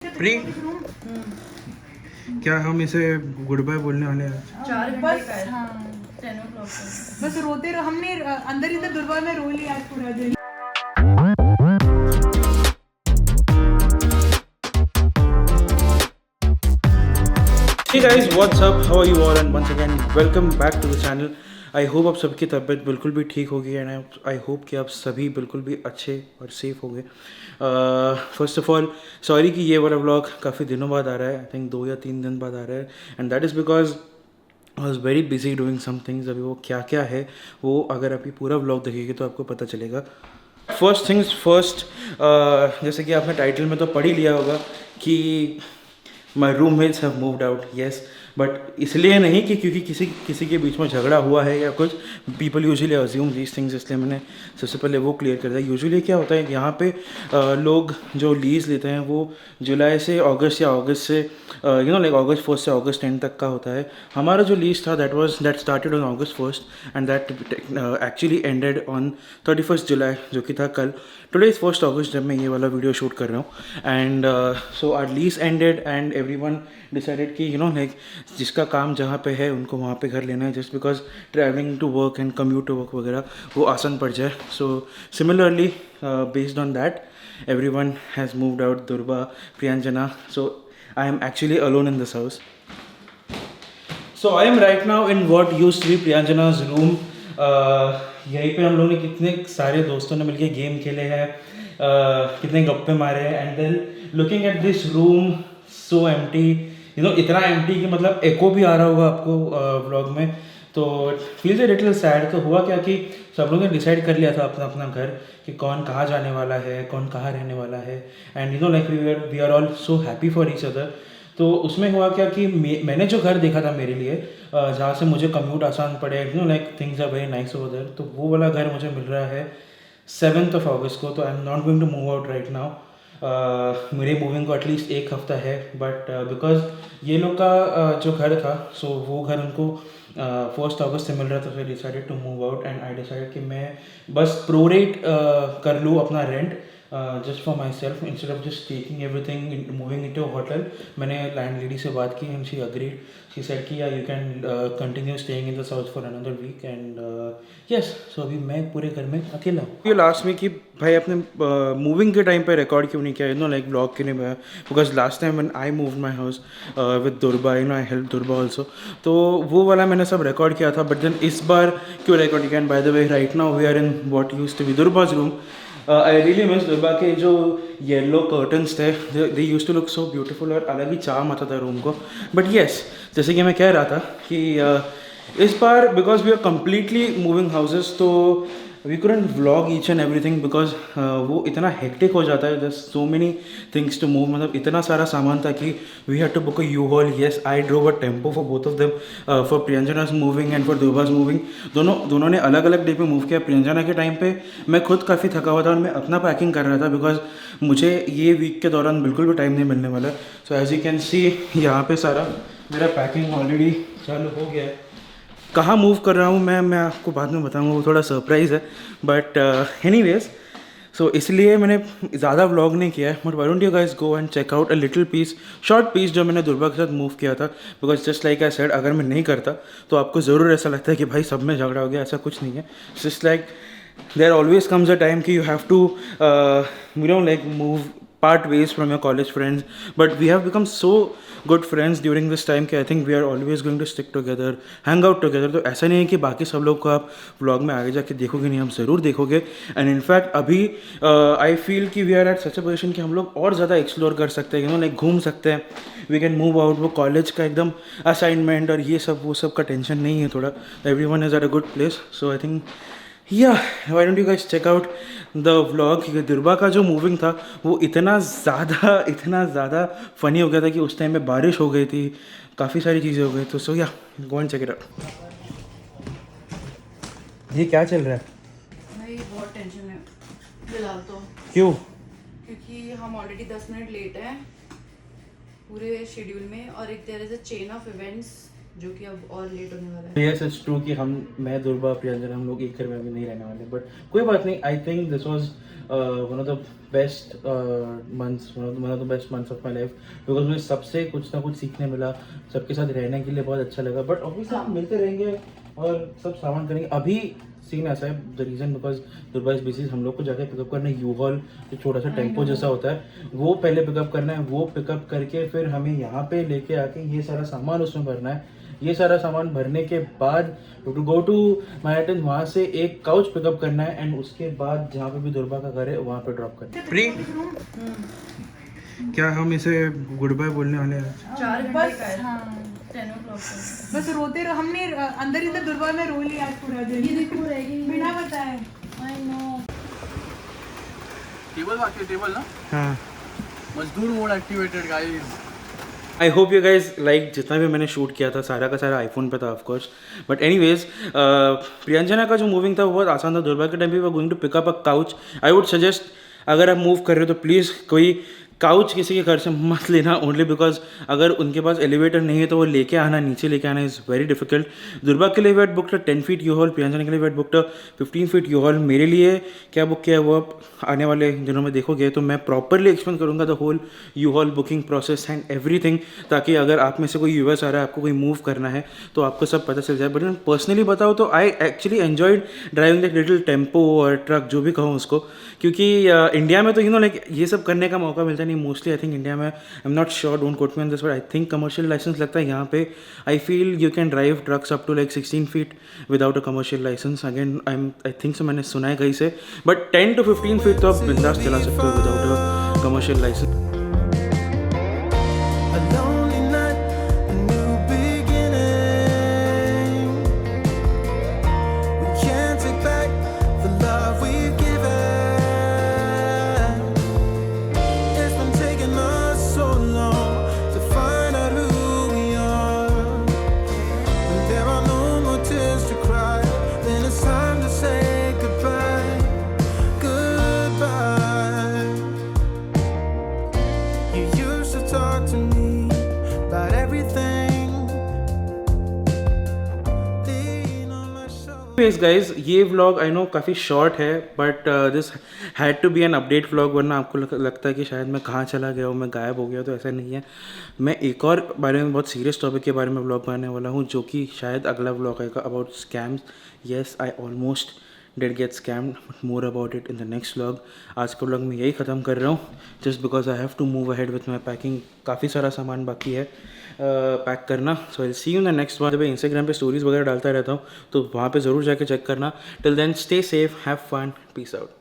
Pre क्या हम इसे गुड बाय बोलने वाले हैं? 4 घंटे बस का है। हाँ 10 o'clock बस रोते रहो। हमने अंदर ही दुर्बा में रो लिया आज पूरा दिन। Hey guys, what's up? How are you all? And once again, welcome back to the channel. I hope आप सबकी तबीयत बिल्कुल भी ठीक होगी एंड आई होप कि आप सभी बिल्कुल भी अच्छे और सेफ होंगे। फर्स्ट ऑफ ऑल सॉरी कि ये वाला व्लॉग काफ़ी दिनों बाद आ रहा है। आई थिंक 2 या 3 दिन बाद आ रहा है and that is because I was very busy doing some things. अभी वो क्या क्या है वो अगर आप ये पूरा व्लॉग देखेंगे तो आपको पता चलेगा। फर्स्ट थिंग्स फर्स्ट, जैसे कि आपने टाइटल में तो पढ़ ही लिया होगा कि my roommates have moved out. Yes, but इसलिए नहीं कि क्योंकि किसी के बीच में झगड़ा हुआ है या कुछ। People usually assume these things, इसलिए मैंने सबसे पहले वो क्लियर कर दिया। यूजुअली क्या होता है यहाँ पे लोग जो लीज़ लेते हैं वो जुलाई से अगस्त या अगस्त से लाइक अगस्त 1 से अगस्त 10 तक का होता है। हमारा जो लीज था that started on August 1 and that actually ended on 31 जुलाई जो कि था कल। टुडे इज़ 1 अगस्त जब मैं ये वाला वीडियो शूट कर रहा हूँ and so our lease ended and everyone decided कि लाइक जिसका काम जहाँ पे है उनको वहाँ पे घर लेना है, just because travelling to work and commute to work वगैरह वो आसान पड़ जाए। So similarly based on that everyone has moved out. Durba, Priyanjana, so I am actually alone in this house. So I am right now in what used to be Priyanjana's room. यहीं पे हम लोगों ने कितने सारे दोस्तों ने मिलके गेम खेले हैं, कितने गप्पे मारे हैं and then looking at this room so empty, इतना एम्प्टी कि मतलब एको भी आ रहा होगा आपको व्लॉग में, तो फील्स ए लिटिल सैड। तो हुआ क्या कि सब लोगों ने डिसाइड कर लिया था अपना अपना घर कि कौन कहाँ जाने वाला है, कौन कहाँ रहने वाला है and like we are all so happy for each other. तो उसमें हुआ क्या कि मैंने जो घर देखा था मेरे लिए जहाँ से मुझे कम्यूट आसान पड़े, like things are very nice over there, तो वो वाला घर मुझे मिल रहा है 7 अगस्त को। तो I am not going to move out right now. मेरे मूविंग को एटलीस्ट 1 हफ्ता है, बट बिकॉज ये लोग का जो घर था सो वो घर उनको 1 अगस्त से मिल रहा था, तो decided to move out and I decided कि मैं बस प्रोरेट कर लूँ अपना rent just for myself instead of just taking everything moving into hotel. मैंने लैंड लेडी से बात की and she agreed. She said कि yeah you can continue staying in the south for another week and yes, so अभी मैं पूरे घर में अकेला हूँ। ये लास्ट में कि भाई अपने मूविंग के टाइम पे रिकॉर्ड क्यों नहीं किया, लाइक ब्लॉग क्यों नहीं बनाया, because last time when I moved my house with Durba, I help Durba also, तो वो वाला मैंने सब रिकॉर्ड किया था। बट देन इस बार क्यों रिकॉर्ड किया? And by the way right now we are in what used to be Durba's room. I really miss Durba के जो येलो कर्टन्स थे, they used to look so beautiful और अलग ही चार्म आता था रूम को। बट येस, जैसे कि मैं कह रहा था कि इस बार because we are completely moving houses तो we couldn't vlog each and everything because वो इतना हेक्टिक हो जाता है, just so many things to move, मतलब इतना सारा सामान था कि we had to book a U Haul. Yes, I drove a tempo for both of them, for Priyanjana's moving and for Durba's moving. दोनों ने अलग अलग डे पे मूव किया। प्रियंजना के टाइम पे मैं खुद काफ़ी थका हुआ था और मैं अपना पैकिंग कर रहा था बिकॉज मुझे ये वीक के दौरान बिल्कुल भी टाइम नहीं मिलने वाला। So as you can see यहाँ पे सारा मेरा पैकिंग ऑलरेडी चालू हो गया है। कहाँ मूव कर रहा हूँ मैं आपको बाद में बताऊँगा, वो थोड़ा सरप्राइज़ है। बट एनीवेज, सो इसलिए मैंने ज़्यादा व्लॉग नहीं किया है। But why don't you guys go and check out a little piece, short piece जो मैंने दुर्बा के साथ मूव किया था। Because just like I said, अगर मैं नहीं करता तो आपको ज़रूर ऐसा लगता है कि भाई सब में झगड़ा हो गया, ऐसा कुछ नहीं है। Just like there always comes a time कि you have to like move part ways from your college friends, but we have become so good friends during this time कि I think we are always going to stick together, hang out together। तो ऐसा नहीं है कि बाकी सब लोग को आप vlog में आगे जाके देखोगे नहीं, हम ज़रूर देखोगे। एंड इनफैक्ट अभी आई फील कि we are at such a position कि हम लोग और ज़्यादा एक्सप्लोर कर सकते हैं, लाइक घूम सकते हैं। वी कैन मूव आउट, वो कॉलेज का एकदम असाइनमेंट और ये सब वो सब का टेंशन नहीं है थोड़ा। Everyone is at a good place. So I think why don't you guys check out the vlog। दुर्बा का जो मूविंग था वो इतना ज़्यादा फ़नी हो गया था कि उस टाइम पे बारिश हो गई थी, काफ़ी सारी चीज़ें हो गई। तो so go and check it out. ये क्या चल रहा है भाई? बहुत टेंशन है फिलहाल तो। क्यों? क्योंकि हम ऑलरेडी 10 मिनट लेट हैं पूरे शेड्यूल में, और एक there is a chain of events जो कि अब और लेट होने वाला है। यस इट्स ट्रू कि मैं दुर्बा प्रियंजन हम लोग एक घर में अभी नहीं रहने वाले, बट कोई बात नहीं। I think this was one of the best months, one of the best months of my life, because मुझे सबसे कुछ ना कुछ सीखने मिला, सबके साथ रहने के लिए बहुत अच्छा लगा। बट ऑब्वियसली हम मिलते रहेंगे और सब सामान करेंगे। अभी सीन ऐसा है, द रीज़न बिकॉज दुर्बा इस बेसिस हम लोग को जाकर पिकअप करना है। यू हॉल जो छोटा सा टेम्पो जैसा होता है वो पहले पिकअप करना है, वो पिकअप करके फिर हमें यहाँ पे लेके आके ये सारा सामान उसमें भरना है। ये सारा सामान भरने के बाद टू गो टू मैनहट्टन, वहाँ से एक काउच पिकअप करना है एंड उसके बाद जहाँ पे भी दुर्बा का घर है वहाँ पे ड्रॉप करना है। प्री क्या हम इसे गुड बाय बोलने वाले हैं? 4 घंटे बस का है, हाँ 10 o'clock का। बस रोते रहो। हमने अंदर ही दुर्बा में रो लिया आज पूरा दिन। ये देखो रहेगी बिना बताए। I know. टेबल बाकी टेबल ना, हाँ, मजदूर mode activated guys. I hope you guys like जितना भी मैंने शूट किया था सारा का सारा आईफोन पे था ऑफ कोर्स। बट एनीवेज प्रियंजना का जो मूविंग था वो बहुत आसान था। दुर्बा के टाइम पे we are going to pick up a couch. I would suggest अगर आप मूव कर रहे हो तो प्लीज़ कोई काउच किसी के घर से मत लेना, ओनली बिकॉज अगर उनके पास एलिवेटर नहीं है तो वो लेके आना, नीचे लेके आना इज़ वेरी डिफिकल्ट। दुर्बा के लिए we'd booked 10 feet U Haul, Priyanjana के लिए we'd booked 15 feet U Haul. मेरे लिए क्या बुक किया है वो आप आने वाले दिनों में देखोगे तो मैं प्रॉपरली एक्सप्लेन करूँगा the whole U Haul booking process and everything, ताकि अगर आप में से कोई यूएस आ रहा है, आपको कोई मूव करना है तो आपको सब पता चल जाए। बट मैं पर्सनली बताऊँ तो I actually enjoyed driving that little tempo और ट्रक, जो भी कहूँ उसको, क्योंकि इंडिया में तो यू नो लाइक ये सब करने का मौका मिलता नहीं मोस्टली। आई थिंक इंडिया में, I am not sure, don't quote me on this, but I think commercial licence लगता है यहाँ पे। I feel you can drive trucks up to like 16 feet without a commercial licence. Again I think so, मैंने सुना है कहीं से, but 10 to 15 feet तो आप बिंदास चला सकते हो without a commercial licence. A lonely night, a new beginning. We can't take back the love we've given. It's been taking us so long to find out who we are. When there are no more tears to cry, then it's time to say goodbye, goodbye. You used to talk to me about everything. Lean on my shoulder. Anyways guys, ये vlog I know काफ़ी short है, but this had to be an update vlog, वरना आपको लगता है कि शायद मैं कहाँ चला गया हूँ, मैं गायब हो गया, तो ऐसा नहीं है। मैं एक और बारे में, बहुत सीरियस टॉपिक के बारे में व्लॉग बनाने वाला हूँ, जो कि शायद अगला व्लॉग आएगा, about scams. Yes, I almost did get scammed, but more about it in the next vlog. आज का व्लॉग मैं यही ख़त्म कर रहा हूँ, just because I have to move ahead with my packing. काफ़ी सारा सामान बाकी है पैक करना। So I see you in the next one. जब इंस्टाग्राम पे स्टोरीज़ वगैरह डालता रहता हूँ तो वहाँ पे ज़रूर जाके चेक करना। Till then stay safe, have fun, peace out.